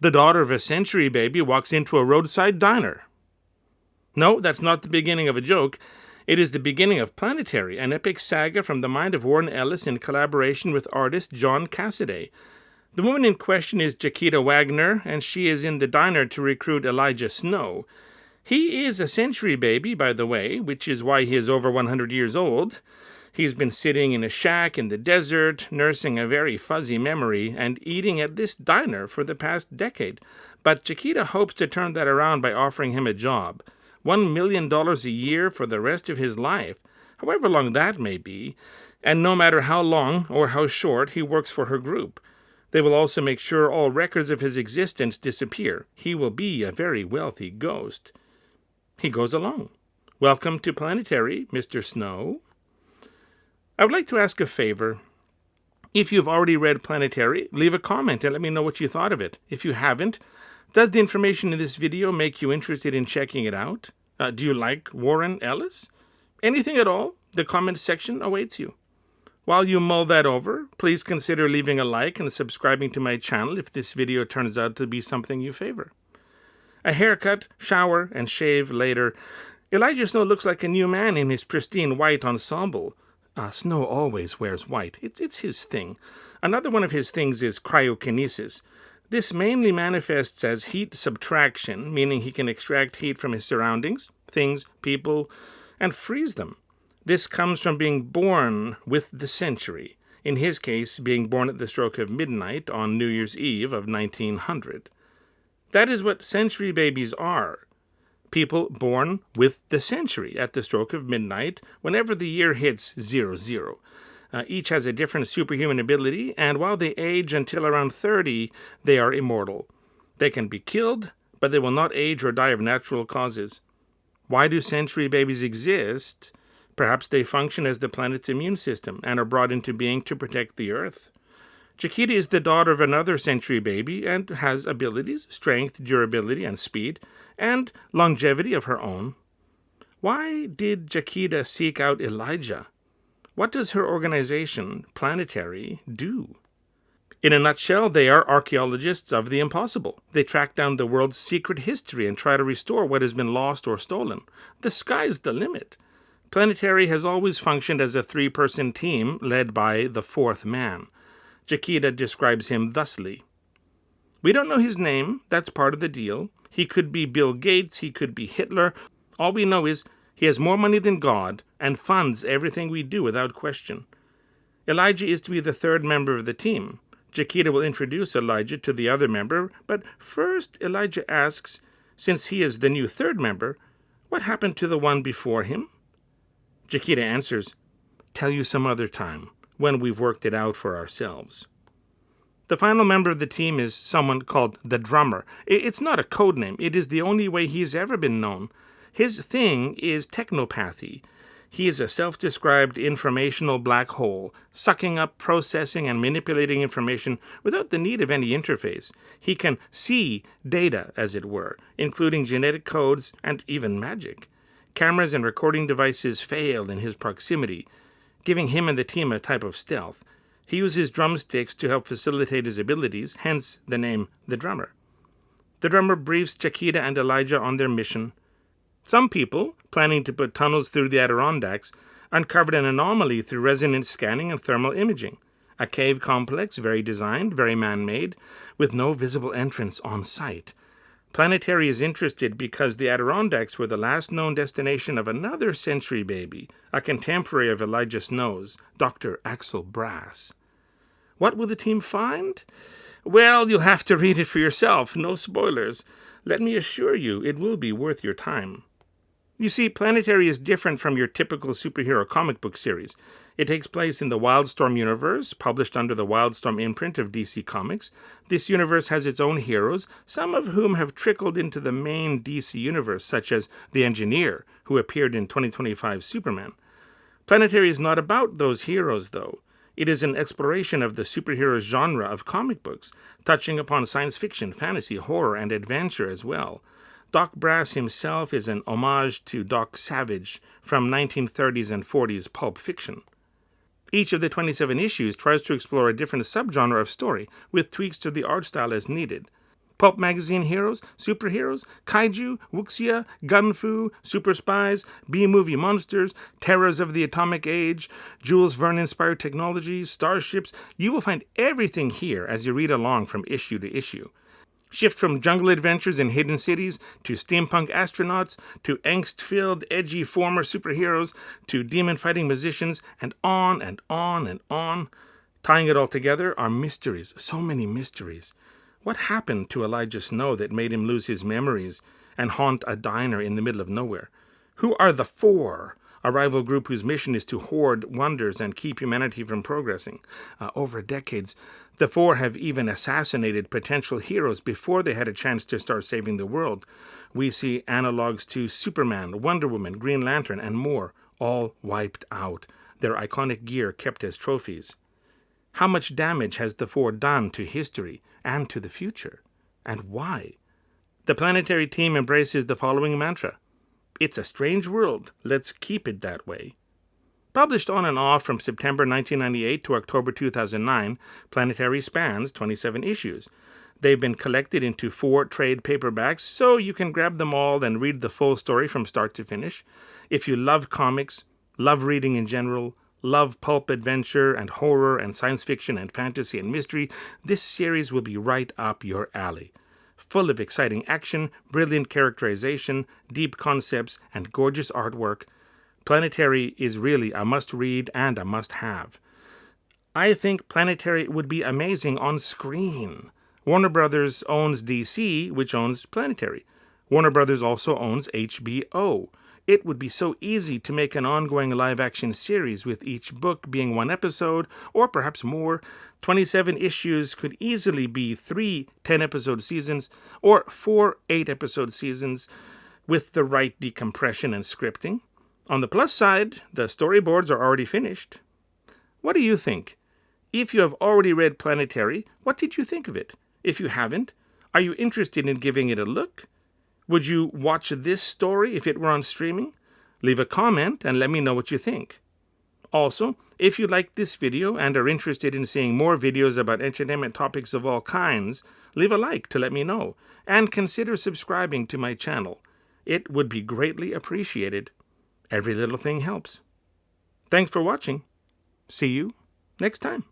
The daughter of a century baby walks into a roadside diner. No, that's not the beginning of a joke. It is the beginning of Planetary, an epic saga from the mind of Warren Ellis in collaboration with artist John Cassaday. The woman in question is Jaquita Wagner, and she is in the diner to recruit Elijah Snow. He is a century baby, by the way, which is why he is over 100 years old. He's been sitting in a shack in the desert, nursing a very fuzzy memory, and eating at this diner for the past decade. But Jaquita hopes to turn that around by offering him a job. $1 million a year for the rest of his life, however long that may be, and no matter how long or how short he works for her group. They will also make sure all records of his existence disappear. He will be a very wealthy ghost. He goes along. Welcome to Planetary, Mr. Snow. I would like to ask a favor. If you've already read Planetary, leave a comment and let me know what you thought of it. If you haven't, does the information in this video make you interested in checking it out? Do you like Warren Ellis? Anything at all? The comment section awaits you. While you mull that over, please consider leaving a like and subscribing to my channel if this video turns out to be something you favor. A haircut, shower, and shave later, Elijah Snow looks like a new man in his pristine white ensemble. Snow always wears white. It's his thing. Another one of his things is cryokinesis. This mainly manifests as heat subtraction, meaning he can extract heat from his surroundings, things, people, and freeze them. This comes from being born with the century. In his case, being born at the stroke of midnight on New Year's Eve of 1900. That is what century babies are. People born with the century at the stroke of midnight whenever the year hits 00. Each has a different superhuman ability, and while they age until around 30, they are immortal. They can be killed, but they will not age or die of natural causes. Why do century babies exist? Perhaps they function as the planet's immune system and are brought into being to protect the Earth. Jaquita is the daughter of another century baby and has abilities, strength, durability, and speed, and longevity of her own. Why did Jaquita seek out Elijah? What does her organization, Planetary, do? In a nutshell, they are archaeologists of the impossible. They track down the world's secret history and try to restore what has been lost or stolen. The sky's the limit. Planetary has always functioned as a three-person team led by the fourth man. Jaquita describes him thusly. We don't know his name. That's part of the deal. He could be Bill Gates. He could be Hitler. All we know is he has more money than God and funds everything we do without question. Elijah is to be the third member of the team. Jaquita will introduce Elijah to the other member, but first Elijah asks, since he is the new third member, what happened to the one before him? Jaquita answers, tell you some other time, when we've worked it out for ourselves. The final member of the team is someone called the drummer. It's not a code name. It is the only way he's ever been known. His thing is technopathy. He is a self-described informational black hole, sucking up, processing, and manipulating information without the need of any interface. He can see data, as it were, including genetic codes and even magic. Cameras and recording devices fail in his proximity, giving him and the team a type of stealth. He uses drumsticks to help facilitate his abilities, hence the name the drummer. The drummer briefs Jaquita and Elijah on their mission. Some people, planning to put tunnels through the Adirondacks, uncovered an anomaly through resonance scanning and thermal imaging. A cave complex, very designed, very man-made, with no visible entrance on site. Planetary is interested because the Adirondacks were the last known destination of another century baby, a contemporary of Elijah Snow's, Dr. Axel Brass. What will the team find? Well, you'll have to read it for yourself. No spoilers. Let me assure you, it will be worth your time. You see, Planetary is different from your typical superhero comic book series. It takes place in the Wildstorm universe, published under the Wildstorm imprint of DC Comics. This universe has its own heroes, some of whom have trickled into the main DC universe, such as the Engineer, who appeared in 2025's Superman. Planetary is not about those heroes, though. It is an exploration of the superhero genre of comic books, touching upon science fiction, fantasy, horror, and adventure as well. Doc Brass himself is an homage to Doc Savage from 1930s and 40s pulp fiction. Each of the 27 issues tries to explore a different subgenre of story, with tweaks to the art style as needed. Pulp magazine heroes, superheroes, kaiju, wuxia, gunfu, super spies, B-movie monsters, terrors of the atomic age, Jules Verne-inspired technology, starships. You will find everything here as you read along from issue to issue. Shift from jungle adventures in hidden cities, to steampunk astronauts, to angst-filled, edgy former superheroes, to demon-fighting musicians, and on and on and on. Tying it all together are mysteries, so many mysteries. What happened to Elijah Snow that made him lose his memories and haunt a diner in the middle of nowhere? Who are the Four, a rival group whose mission is to hoard wonders and keep humanity from progressing? Over decades, the Four have even assassinated potential heroes before they had a chance to start saving the world. We see analogs to Superman, Wonder Woman, Green Lantern, and more, all wiped out, their iconic gear kept as trophies. How much damage has the Four done to history and to the future? And why? The Planetary team embraces the following mantra: "It's a strange world. Let's keep it that way." Published on and off from September 1998 to October 2009, Planetary spans 27 issues. They've been collected into 4 trade paperbacks, so you can grab them all and read the full story from start to finish. If you love comics, love reading in general, love pulp adventure and horror and science fiction and fantasy and mystery, this series will be right up your alley. Full of exciting action, brilliant characterization, deep concepts, and gorgeous artwork, Planetary is really a must-read and a must-have. I think Planetary would be amazing on screen. Warner Brothers owns DC, which owns Planetary. Warner Brothers also owns HBO. It would be so easy to make an ongoing live-action series with each book being 1 episode, or perhaps more. 27 issues could easily be 3 10-episode seasons, or 4 8-episode seasons, with the right decompression and scripting. On the plus side, the storyboards are already finished. What do you think? If you have already read Planetary, what did you think of it? If you haven't, are you interested in giving it a look? Would you watch this story if it were on streaming? Leave a comment and let me know what you think. Also, if you liked this video and are interested in seeing more videos about entertainment topics of all kinds, leave a like to let me know, and consider subscribing to my channel. It would be greatly appreciated. Every little thing helps. Thanks for watching. See you next time.